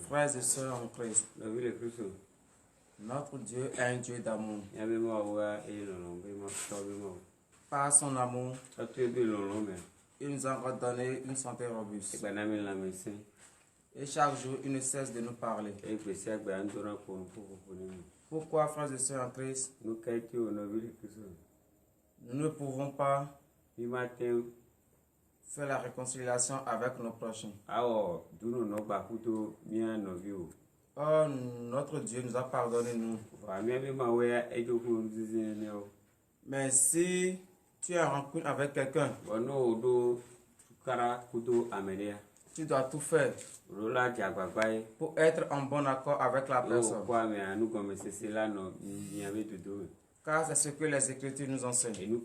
Frères et sœurs en Christ, notre Dieu est un Dieu d'amour. Par son amour, il nous a redonné une santé robuste. Et chaque jour, il ne cesse de nous parler. Pourquoi, frères et sœurs en Christ, nous ne pouvons pas faire la réconciliation avec nos prochains? Or, notre Dieu nous a pardonné, nous. Mais si tu es en rancune avec quelqu'un, tu dois tout faire pour être en bon accord avec la personne. Car c'est ce que les Écritures nous enseignent.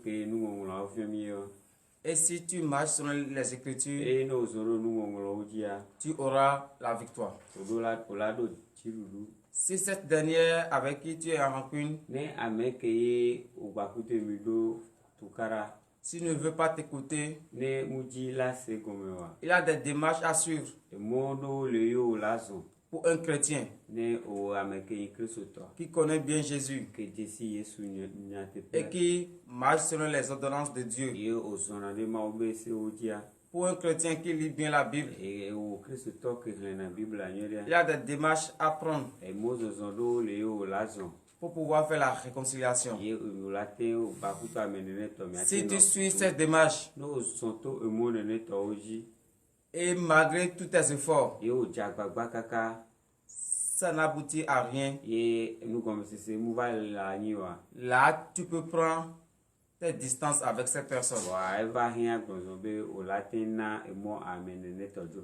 Et si tu marches selon les Écritures, tu auras la victoire. Si cette dernière avec qui tu es en rancune, s'il ne veut pas t'écouter, il a des démarches à suivre pour un chrétien qui connaît bien Jésus et qui marche selon les ordonnances de Dieu. Pour un chrétien qui lit bien la Bible, il y a des démarches à prendre pour pouvoir faire la réconciliation. Si tu suis cette démarche et malgré tous tes efforts, ça n'aboutit à rien, là tu peux prendre tes distances avec cette personne.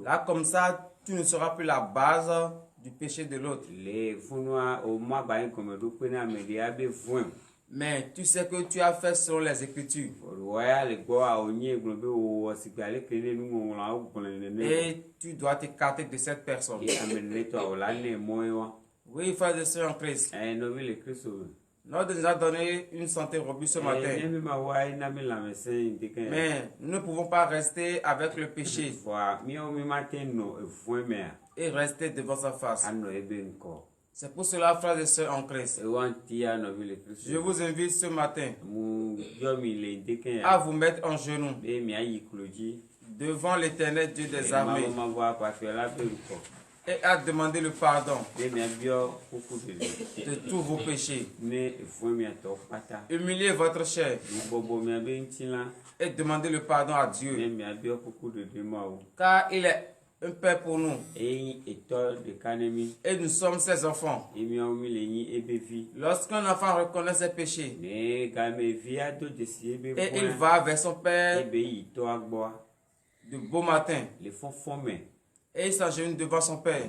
Là comme ça, tu ne seras plus la base du péché de l'autre. Mais tu sais que tu as fait selon les Écritures. Et tu dois t'écarter de cette personne. Oui, frères et sœurs en Christ. Notre Dieu nous a donné une santé robuste ce matin. Mais nous ne pouvons pas rester avec le péché et rester devant sa face. C'est pour cela, frères et sœurs en Christ, je vous invite ce matin à vous mettre en genoux devant l'Éternel Dieu des armées et à demander le pardon de tous vos péchés. Humiliez votre chair et demandez le pardon à Dieu, car il est un Père pour nous et nous sommes ses enfants. Lorsqu'un enfant reconnaît ses péchés et il va vers son Père de beau matin et il s'agenouille devant son Père,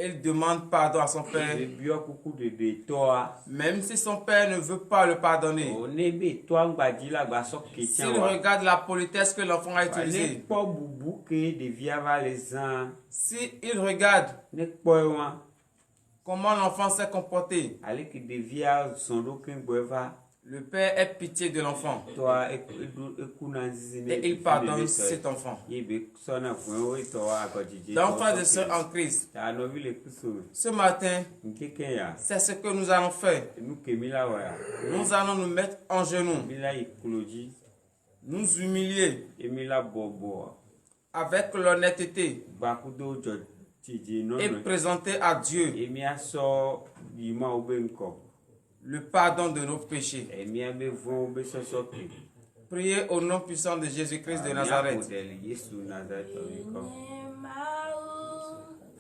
il demande pardon à son Père, même si son Père ne veut pas le pardonner. S'il regarde la politesse que l'enfant a utilisée, s'il regarde comment l'enfant s'est comporté, le Père ait pitié de l'enfant et il pardonne cet enfant. Donc, frères et sœurs en Christ, ce matin, c'est ce que nous allons faire. Nous allons nous mettre en genoux, nous humilier avec l'honnêteté et présenter à Dieu le pardon de nos péchés. Priez au nom puissant de Jésus-Christ de Nazareth.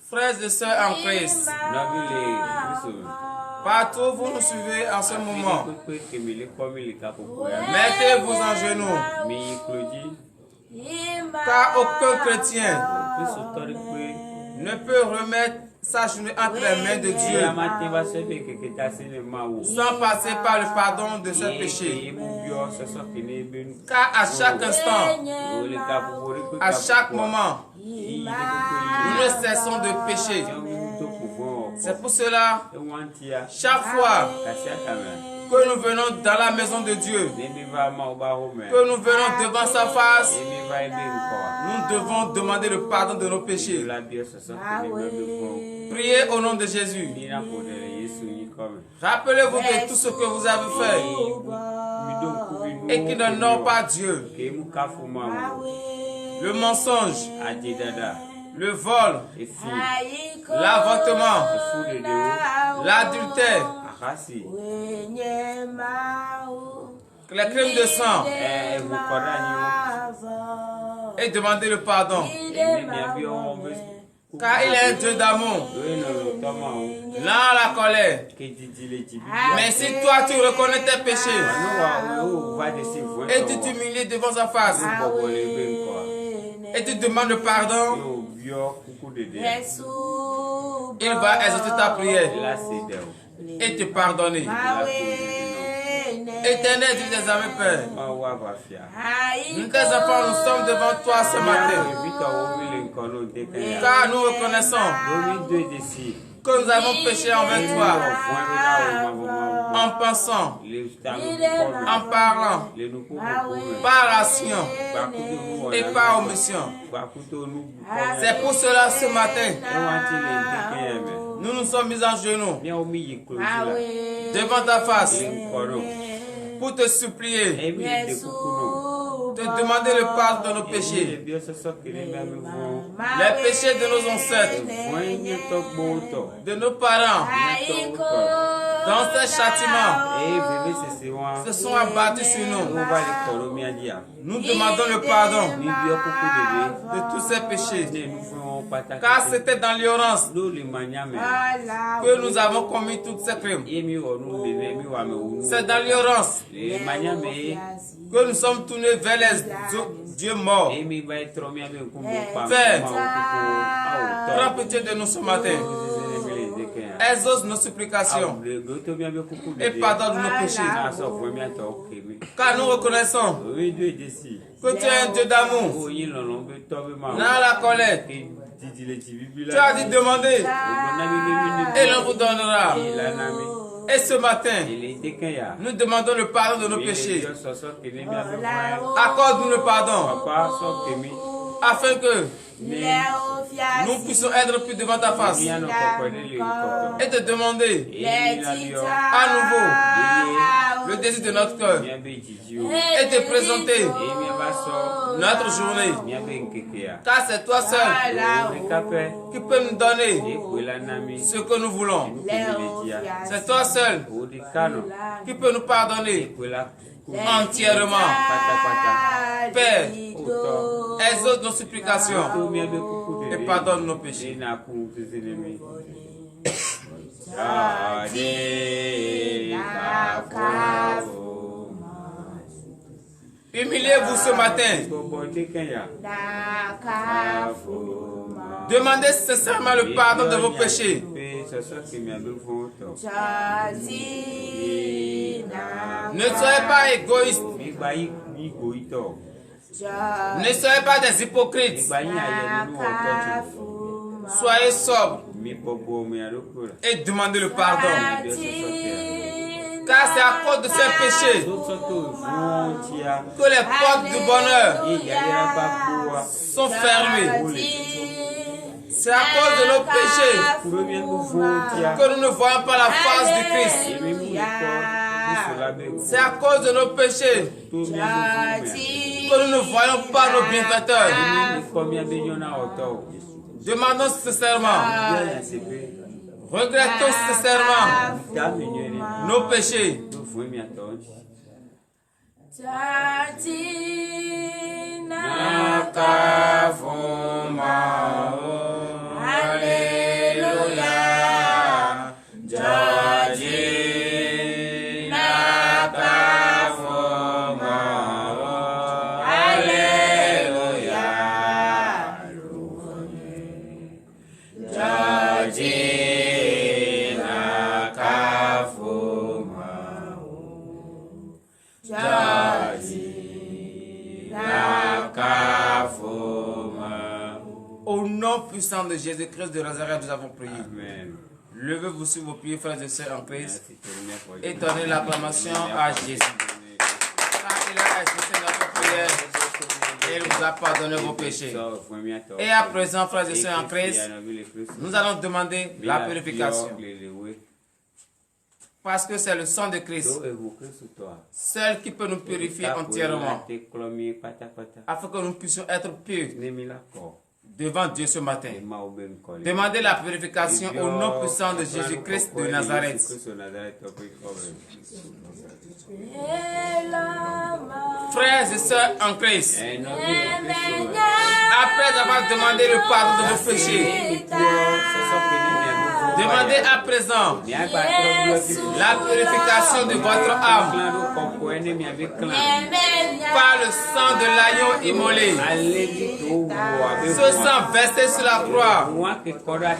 Frères et sœurs en Christ, partout où vous nous suivez en ce moment, mettez-vous en genoux, car aucun chrétien ne peut remettre sa journée entre les mains de Dieu sans passer par le pardon de ses péchés. Car à chaque instant, à chaque moment, nous ne cessons de pécher. C'est pour cela, chaque fois Que nous venons dans la maison de Dieu. Que nous venons devant sa face. Nous devons demander le pardon de nos péchés. Priez au nom de Jésus. Rappelez-vous de tout ce que vous avez fait et qui n'honore pas Dieu. Le mensonge, le vol, l'avortement, l'adultère, les crimes de sang, et demander le pardon. Car il est un Dieu d'amour, lent à la colère. Mais si toi tu reconnais tes péchés et tu t'humilies devant sa face et tu demandes le pardon, il va exaucer ta prière et te pardonner. Éternel Dieu des armées, Père, nous tes enfants, nous sommes devant toi ce matin, car nous reconnaissons que nous avons péché envers toi, en pensant, en parlant, par action et par omission. C'est pour cela ce matin, nous nous sommes mis en genoux devant ta face pour te supplier, te demander le pardon de nos péchés, les péchés de nos ancêtres, de nos parents, dans ces châtiments se sont abattus sur nous. Nous demandons le pardon de tous ces péchés, car c'était dans l'ignorance que nous avons commis tous ces crimes. C'est dans l'ignorance que nous sommes tournés vers les dieux morts. Père, prends pitié de nous ce matin. Exauce nos supplications et pardonne nos péchés. Car nous reconnaissons que tu es un Dieu d'amour, dans la colère. Tu as dit demander et l'on vous donnera. Et ce matin, nous demandons le pardon de nos péchés. Accorde-nous le pardon, afin que nous puissions être plus devant ta face et te demander à nouveau le désir de notre cœur et te présenter notre journée. Car c'est toi seul qui peux nous donner ce que nous voulons. C'est toi seul qui peut nous pardonner entièrement. Père, exauce nos supplications et pardonne nos péchés. Humiliez-vous ce matin. Demandez sincèrement le pardon de vos péchés. Ne soyez pas égoïstes. Ne soyez pas des hypocrites. Soyez sobres et demandez le pardon. Car c'est à cause de ces péchés que les portes du bonheur sont fermées. C'est à cause de nos péchés que nous ne voyons pas la face du Christ. C'est à cause de nos péchés que nous ne voyons pas nos bienfaiteurs. Demandons sincèrement, regrettons sincèrement nos péchés. Au nom puissant de Jésus-Christ de Nazareth, nous avons prié. Amen. Levez-vous sur vos pieds, frères et sœurs en Christ, et donnez l'acclamation à Jésus. Car il a exaucé notre prière et il vous a pardonné vos péchés. Et à présent, frères et sœurs en Christ, nous allons demander la purification. Parce que c'est le sang de Christ, seul qui peut nous purifier entièrement, afin que nous puissions être purs devant Dieu ce matin. Demandez la purification au nom puissant de Jésus-Christ de Nazareth. Frères et sœurs en Christ, après avoir demandé le pardon de vos péchés, demandez à présent la purification de votre âme par le sang de l'agneau immolé. Ce sang versé sur la croix pour la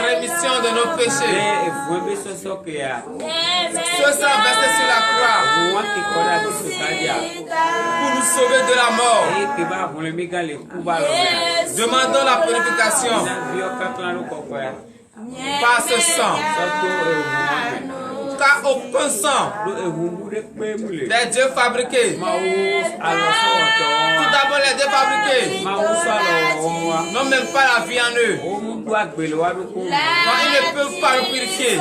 rémission de nos péchés. Ce sang versé sur la croix pour nous sauver de la mort. Demandons la purification par ce sang. Car aucun sang des dieux fabriqués, tout d'abord les dieux fabriqués, n'ont même pas la vie en eux. Donc ils ne peuvent pas nous purifier.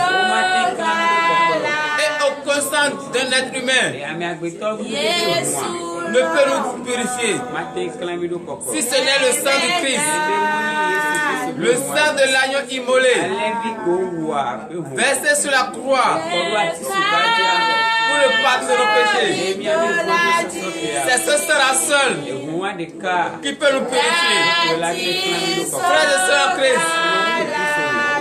Et aucun sang d'un être humain ne peut nous purifier. Si ce n'est le sang du Christ, le sang de l'agneau immolé, versé sur la croix pour le pardon de nos péchés. C'est ce sang-là seul qui peut nous purifier. Frères et sœurs en Christ,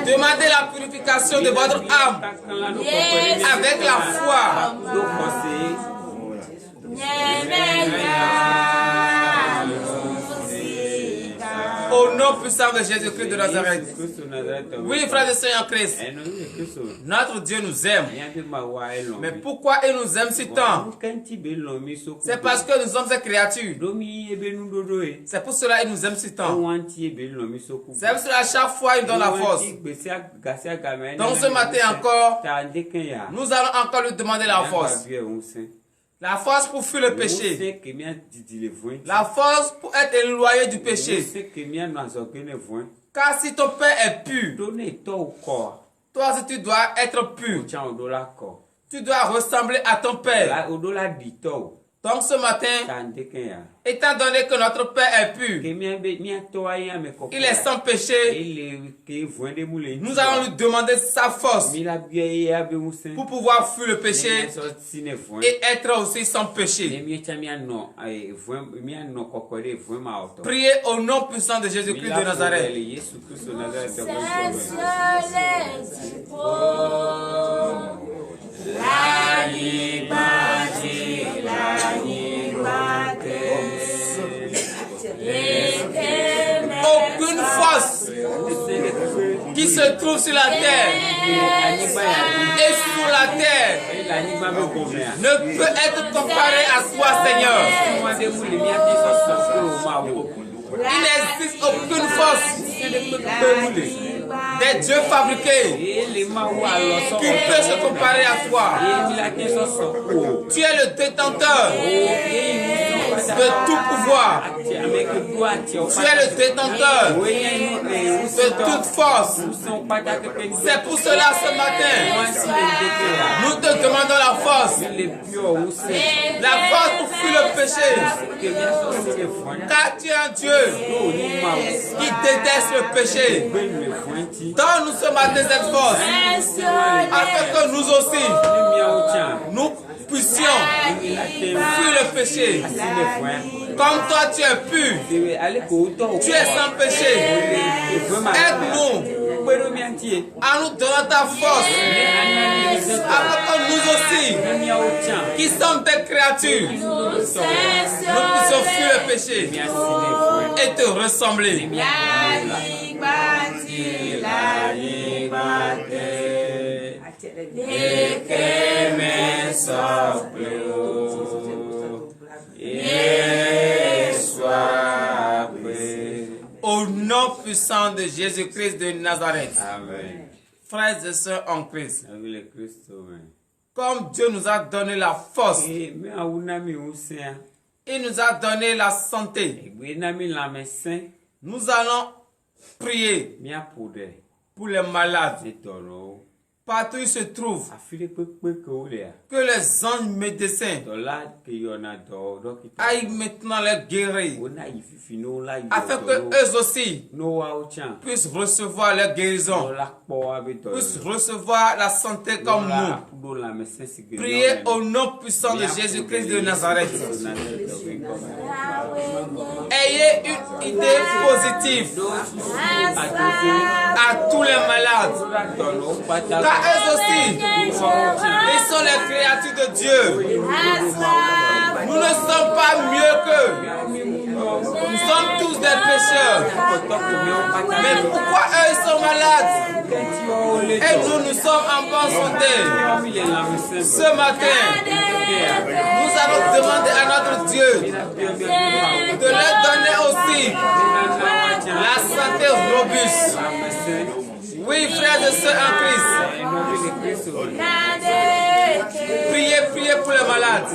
demandez la purification de votre âme avec la foi. Au nom puissant de Jésus-Christ de Nazareth. Oui, frères et sœurs en Christ, notre Dieu nous aime. Mais pourquoi il nous aime si tant? C'est parce que nous sommes ses créatures. C'est pour cela qu'il nous aime si tant. C'est pour cela chaque fois il donne la force. Donc ce matin encore, nous allons encore lui demander la force. La force pour fuir le péché. La force pour être éloigné du péché. Car si ton père est pur, toi aussi tu dois être pur. Tu dois ressembler à ton père. Donc ce matin, étant donné que notre Père est pur, il est sans péché, nous allons lui demander sa force pour pouvoir fuir le péché et être aussi sans péché. Priez au nom puissant de Jésus-Christ de Nazareth. Aucune force qui se trouve sur la terre et sous la terre ne peut être comparée à toi, Seigneur. Il n'existe aucune force des dieux fabriqués qui peut se comparer à toi. Tu es le détenteur de tout pouvoir. Tu es le détenteur de toute force. C'est pour cela ce matin, nous te demandons la force. La force pour fuir le péché. Car tu es un Dieu qui déteste le péché. Donne-nous ce matin cette force, afin que nous aussi, nous puissions fuir le péché. Comme toi tu es pur, tu es sans péché. Aide-nous à nous donner ta force, afin que nous aussi, qui sommes tes créatures, nous puissions fuir le péché et te ressembler. Au nom puissant de Jésus-Christ de Nazareth. Amen. Frères et sœurs en Christ. Avec le Christ, amen. Comme Dieu nous a donné la force, Et mais à unami usia. il nous a donné la santé. Et nami la médecin. Nous allons prier Mia poude. pour les malades. C'est toro. Partout où ils se trouvent, Afile pepe que ou lea. que les anges médecins Dola que yona do dokita. aillent maintenant les guérir, Ona ififi no la yo. afin que eux aussi no wa uchan. puissent recevoir leur guérison, Dola po abito. puissent recevoir la santé comme nous. Do la médecin sigé. Priez au nom puissant de Jésus-Christ de Nazareth. Ayez une idée positive à tous les malades. Car eux aussi, ils sont les créatures de Dieu. Nous ne sommes pas mieux qu'eux. Nous sommes tous des pécheurs. Mais pourquoi eux ils sont malades? Et nous sommes en bonne santé. Ce matin, nous allons demander à notre Dieu de leur donner aussi la santé robuste. Oui, frères et sœurs en Christ. Priez, priez pour les malades.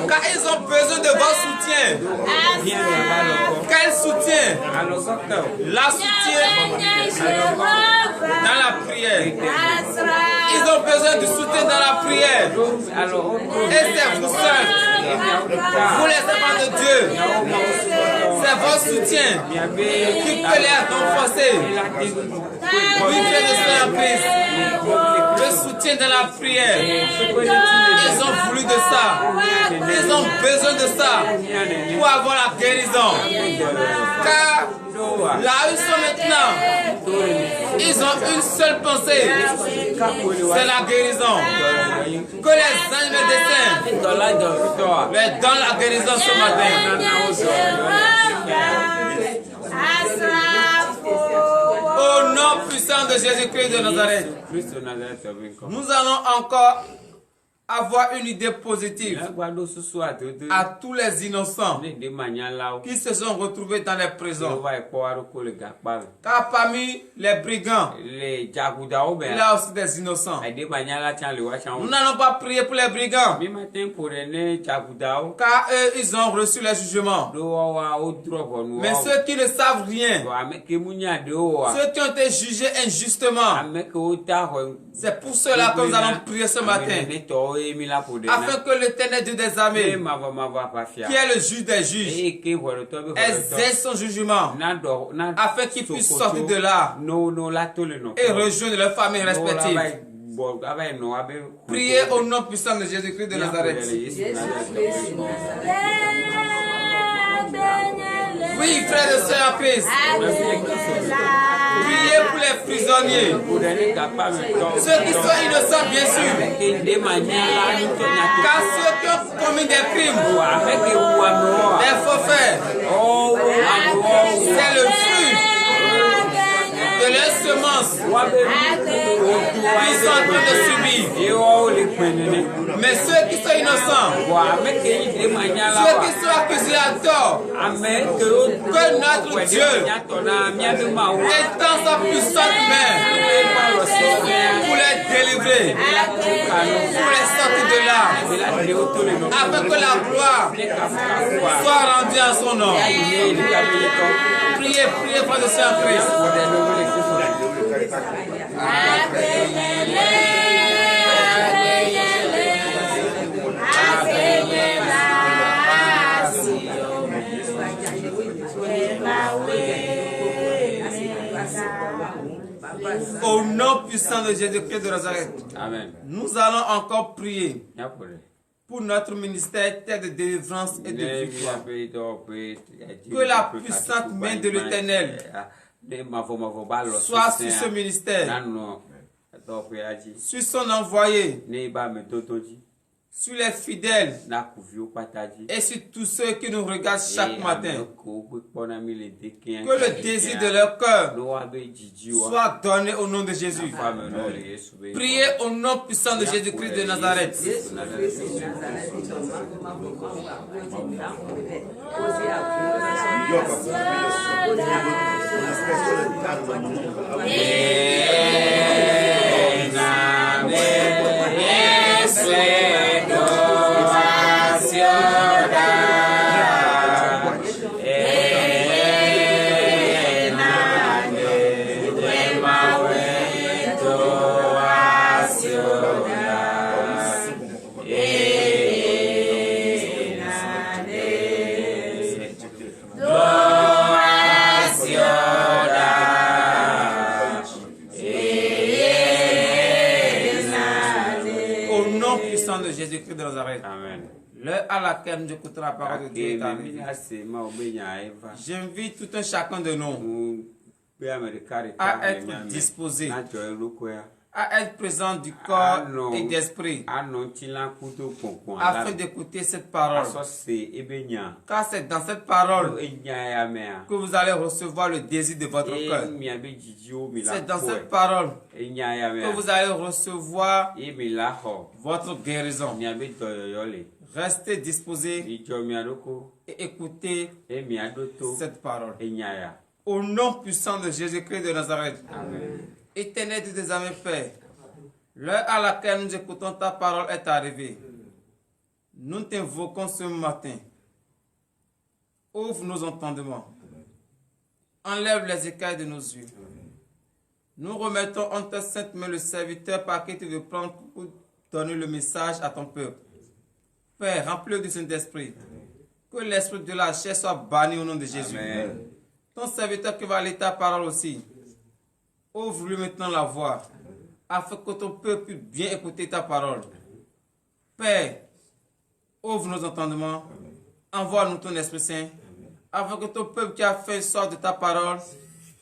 Car ils ont besoin de votre soutien. Quel soutien? La soutien dans la prière. Ils ont besoin du soutien dans la prière. Et c'est vous seuls, vous les enfants de Dieu, c'est votre soutien qui peut les renforcer. Oui, frères et sœurs en Christ, le soutien dans la prière. Ils ont voulu de ça. Ils ont besoin de ça pour avoir la guérison. Car là où ils sont maintenant, ils ont une seule pensée, c'est la guérison. Que les anges médecins leur donnent la guérison ce matin. Au nom puissant de Jésus-Christ de Nazareth, nous allons encore avoir une idée positive à tous les innocents qui se sont retrouvés dans les prisons. Car parmi les brigands, il y a aussi des innocents. Nous n'allons pas prier pour les brigands, car eux, ils ont reçu les jugements. Mais ceux qui ne savent rien, ceux qui ont été jugés injustement, c'est pour cela que nous allons prier ce matin, afin que l'Éternel Dieu des armées, qui est le juge des juges, exerce son jugement, afin qu'ils puissent sortir de là et rejoindre leurs familles respectives. Priez au nom puissant de Jésus-Christ de Nazareth. Oui, frères et sœurs en Christ, priez pour les prisonniers, ceux qui sont innocents bien sûr, car ceux qui ont commis des crimes, des forfaits, c'est le fruit de leurs semences qu'ils sont en train de subir. Mais ceux qui sont innocents, ceux qui sont accusés à tort, que notre Dieu étend sa puissante main pour les délivrer, pour les sortir de là, afin que la gloire soit rendue à son nom. Priez, priez, frères et sœurs en Christ. Au nom puissant de Jésus-Christ de Nazareth, nous allons encore prier pour notre ministère de délivrance et de victoire. Que la puissante main de l'Éternel soit sur ce ministère, sur son envoyé, sur les fidèles et sur tous ceux qui nous regardent chaque matin. Que le désir de leur cœur soit donné au nom de Jésus. Priez au nom puissant de Jésus-Christ de Nazareth. Jésus-Christ de Nazareth. Amen. L'heure à laquelle nous écoutons la parole de Dieu est arrivée. J'invite tout un chacun de nous à être disposé, à être présent du corps et d'esprit, afin d'écouter cette parole. Car c'est dans cette parole que vous allez recevoir le désir de votre cœur. C'est dans cette parole que vous allez recevoir votre guérison. Restez disposés et écoutez cette parole. Au nom puissant de Jésus-Christ de Nazareth. Amen. Éternel Dieu des armées, Père, l'heure à laquelle nous écoutons ta parole est arrivée. Nous t'invoquons ce matin. Ouvre nos entendements. Enlève les écailles de nos yeux. Nous remettons en ta sainte main le serviteur par qui tu veux prendre pour donner le message à ton peuple. Père, remplis-le du Saint-Esprit. Que l'esprit de la chair soit banni au nom de Jésus. Amen. Ton serviteur qui va lire ta parole aussi. Ouvre-lui maintenant la voix, afin que ton peuple puisse bien écouter ta parole. Père, ouvre nos entendements, envoie-nous ton Esprit Saint, afin que ton peuple qui a fait sorte de ta parole,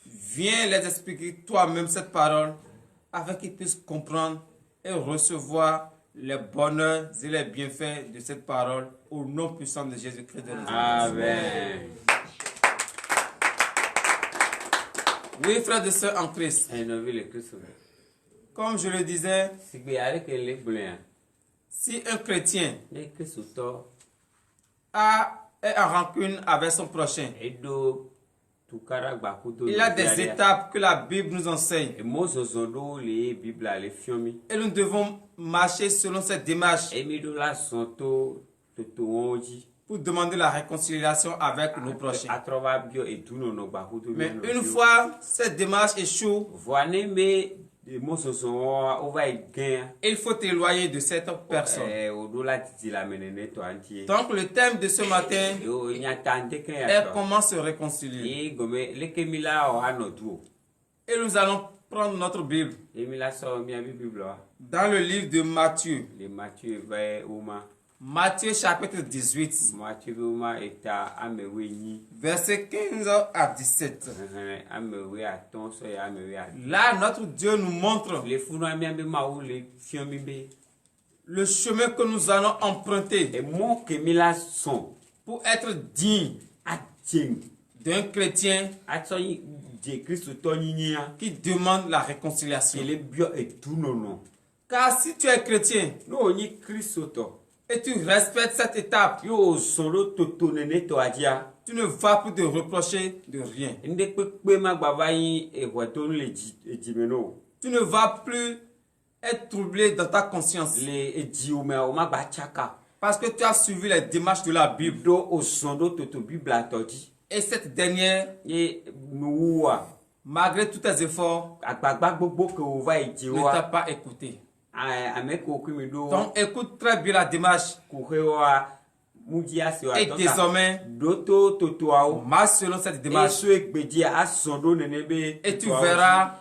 viens les expliquer toi-même cette parole, afin qu'ils puissent comprendre et recevoir les bonheurs et les bienfaits de cette parole, au nom puissant de Jésus-Christ de Nazareth. Amen. Oui, frères et sœurs en Christ. Comme je le disais, si un chrétien est en rancune avec son prochain, il y a des étapes que la Bible nous enseigne. Et nous devons marcher selon cette démarche pour demander la réconciliation avec nos prochains. Mais une fois cette démarche échoue, il faut t'éloigner de cette personne. Donc le thème de ce matin est comment se réconcilier. Et nous allons prendre notre Bible dans le livre de Matthieu. Matthieu chapitre 18, verset 15 à 17. Là, notre Dieu nous montre le chemin que nous allons emprunter pour être digne d'un chrétien qui demande la réconciliation. Car si tu es chrétien, et tu respectes cette étape, tu ne vas plus te reprocher de rien. Tu ne vas plus être troublé dans ta conscience. Parce que tu as suivi les démarches de la Bible. Et cette dernière, malgré tous tes efforts, ne t'a pas écouté. Donc écoute très bien la démarche. Et désormais, marche selon cette démarche. Et tu verras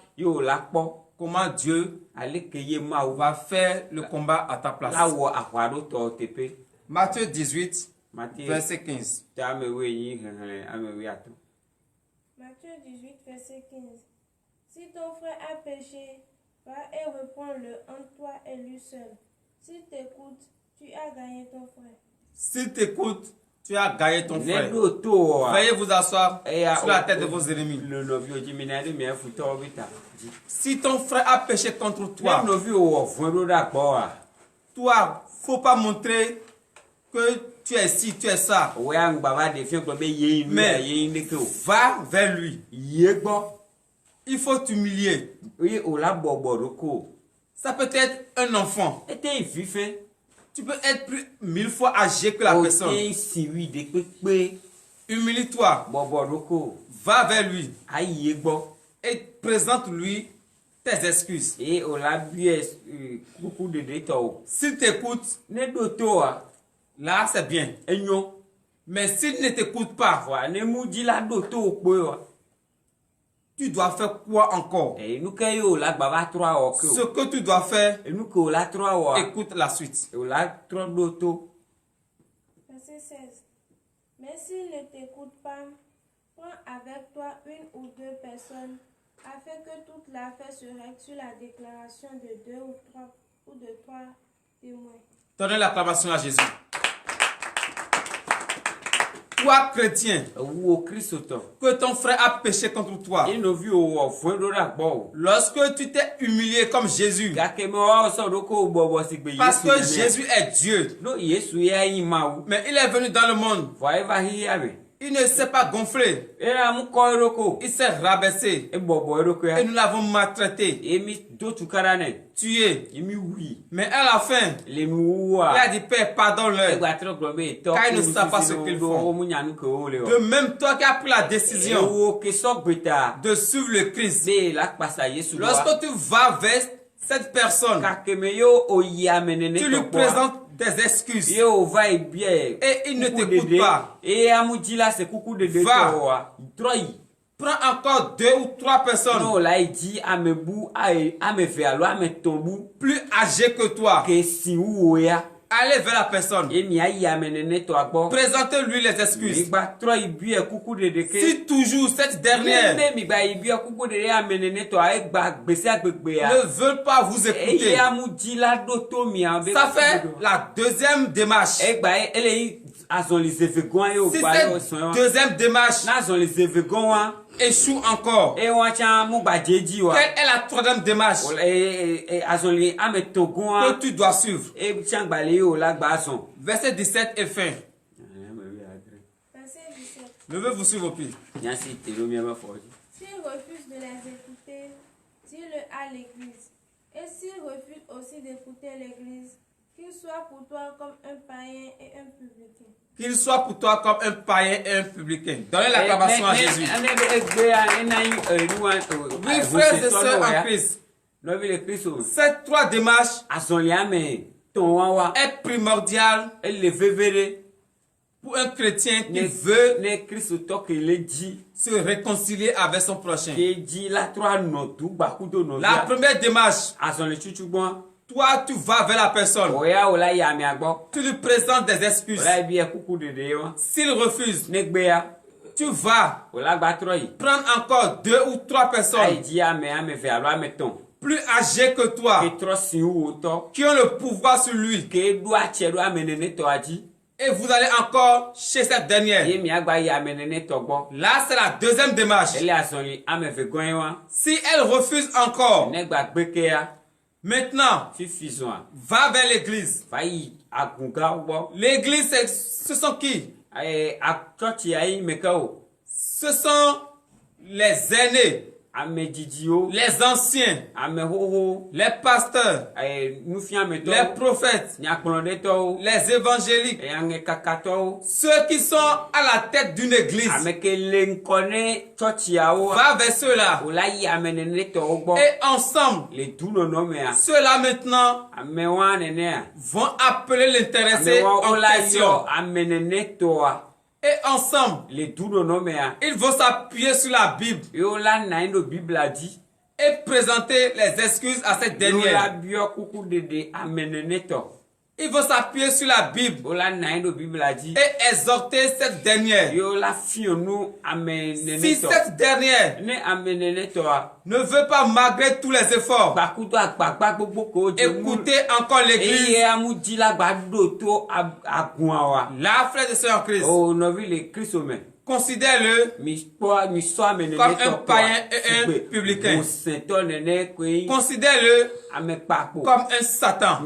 comment Dieu va faire le combat à ta place. Matthieu 18, verset 15. Matthieu 18, verset 15. Si ton frère a péché, va et reprends-le entre toi et lui seul. S'il t'écoute, tu as gagné ton frère. S'il t'écoute, tu as gagné ton frère. Veuillez vous asseoir sur la tête de vos ennemis. Si ton frère a péché contre toi, toi, faut pas montrer que tu es ci, tu es ça. Mais va vers lui. Il faut t'humilier. Ça peut être un enfant. Tu peux être plus 1000 fois âgé que la personne. Humilie-toi. Va vers lui. Et présente-lui tes excuses. S'il t'écoute, là c'est bien. Mais s'il ne t'écoute pas, tu dois faire quoi encore? Ce que tu dois faire, écoute la suite. Verset 16. Mais s'il ne t'écoute pas, prends avec toi une ou deux personnes, afin que toute l'affaire se règle sur la déclaration de 2 ou 3 témoins. Donnez l'acclamation à Jésus. Toi, chrétien, que ton frère a péché contre toi, lorsque tu t'es humilié comme Jésus, parce que Jésus est Dieu, mais il est venu dans le monde, il ne s'est pas gonflé, il s'est rabaissé, et nous l'avons maltraité, tué. Mais à la fin, il a dit Père, pardonne-leur, car ils ne savent pas ce qu'ils font. De même, toi qui as pris la décision de suivre le Christ, lorsque tu vas vers cette personne, tu lui présentes des excuses, et il ne t'écoute pas, va. Prends encore 2 ou 3 personnes plus âgées que toi. Allez vers la personne. Présentez-lui les excuses. Si toujours cette dernière ne veut pas vous écouter, ça fait la deuxième démarche. Si cette deuxième démarche échoue encore, quelle est la troisième démarche que tu dois suivre? Verset 17 et fin. Verset 17. Levez vous sur vos pieds. S'il refuse de les écouter, dis-le à l'église. Et s'il refuse aussi d'écouter l'église, qu'il soit pour toi comme un païen et un publicain. Qu'il soit pour toi comme un païen et un publicain. Donnez l'acclamation à Jésus. Oui, frères et sœurs en Christ, ces 3 démarches est primordiale pour un chrétien qui veut se réconcilier avec son prochain. La première démarche, toi, tu vas vers la personne. Tu lui présentes des excuses. S'il refuse, tu vas prendre encore 2 ou 3 personnes plus âgées que toi, qui ont le pouvoir sur lui. Et vous allez encore chez cette dernière. Là, c'est la deuxième démarche. Si elle refuse encore, maintenant, va vers l'église. L'église, ce sont qui? Ce sont les aînés, les anciens, les pasteurs, les prophètes, les évangéliques, ceux qui sont à la tête d'une église. Va vers ceux-là. Et ensemble, ceux-là maintenant vont appeler l'intéressé en question. Et ensemble, ils vont s'appuyer sur la Bible et présenter les excuses à cette dernière. Ils vont s'appuyer sur la Bible et exhorter cette dernière. Si cette dernière ne veut pas, malgré tous les efforts, écouter encore l'église, là, frères et sœurs en Christ, considère-le comme un païen et un publicain. Considère-le comme un Satan.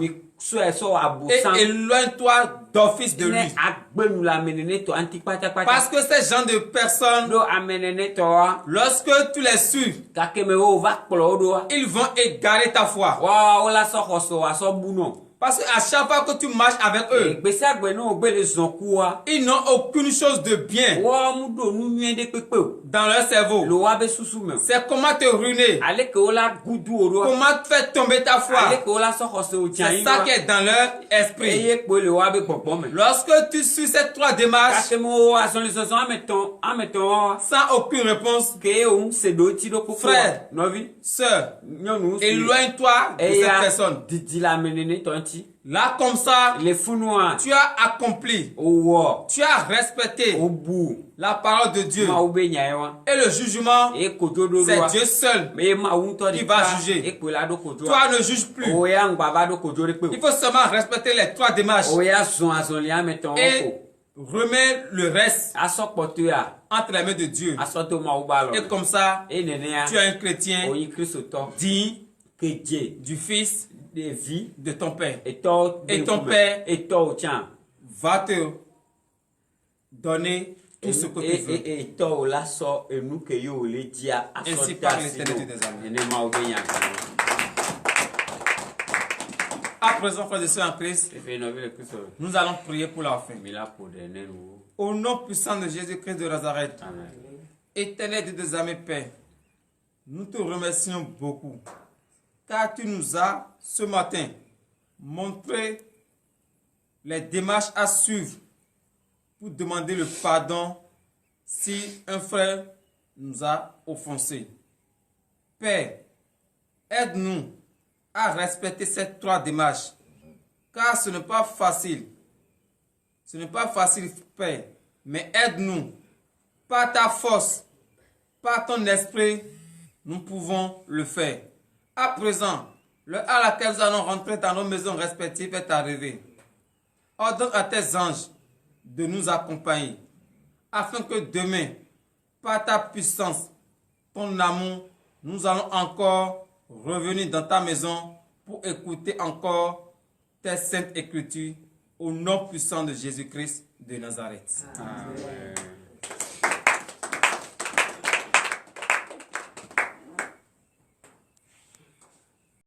et éloigne-toi d'office de lui. Parce que ces gens de personnes, lorsque tu les suis, ils vont égarer ta foi. Parce qu'à chaque fois que tu marches avec eux, ils n'ont aucune chose de bien dans leur cerveau. C'est comment te ruiner, comment te faire tomber ta foi. C'est ça qui est dans leur esprit. Lorsque tu suis ces 3 démarches sans aucune réponse, frère, sœur, éloigne-toi de cette personne. Là, comme ça, tu as accompli, tu as respecté la parole de Dieu. Et le jugement, c'est Dieu seul qui va juger. Toi ne juges plus. Il faut seulement respecter les 3 démarches et remets le reste entre les mains de Dieu. Et comme ça, tu es un chrétien digne du Fils de ton Père. Et ton Père va te donner tout ce que tu veux. Ainsi par l'éternité des armées. À présent, frères et sœurs en Christ, nous allons prier pour la fin. Au nom puissant de Jésus-Christ de Nazareth, éternel Dieu des armées, Père, nous te remercions beaucoup. Car tu nous as, ce matin, montré les démarches à suivre pour demander le pardon si un frère nous a offensés. Père, aide-nous à respecter ces 3 démarches, car ce n'est pas facile. Ce n'est pas facile, Père, mais aide-nous. Par ta force, par ton esprit, nous pouvons le faire. À présent, l'heure à laquelle nous allons rentrer dans nos maisons respectives est arrivée. Ordonne à tes anges de nous accompagner, afin que demain, par ta puissance, ton amour, nous allons encore revenir dans ta maison pour écouter encore tes saintes écritures au nom puissant de Jésus-Christ de Nazareth. Amen.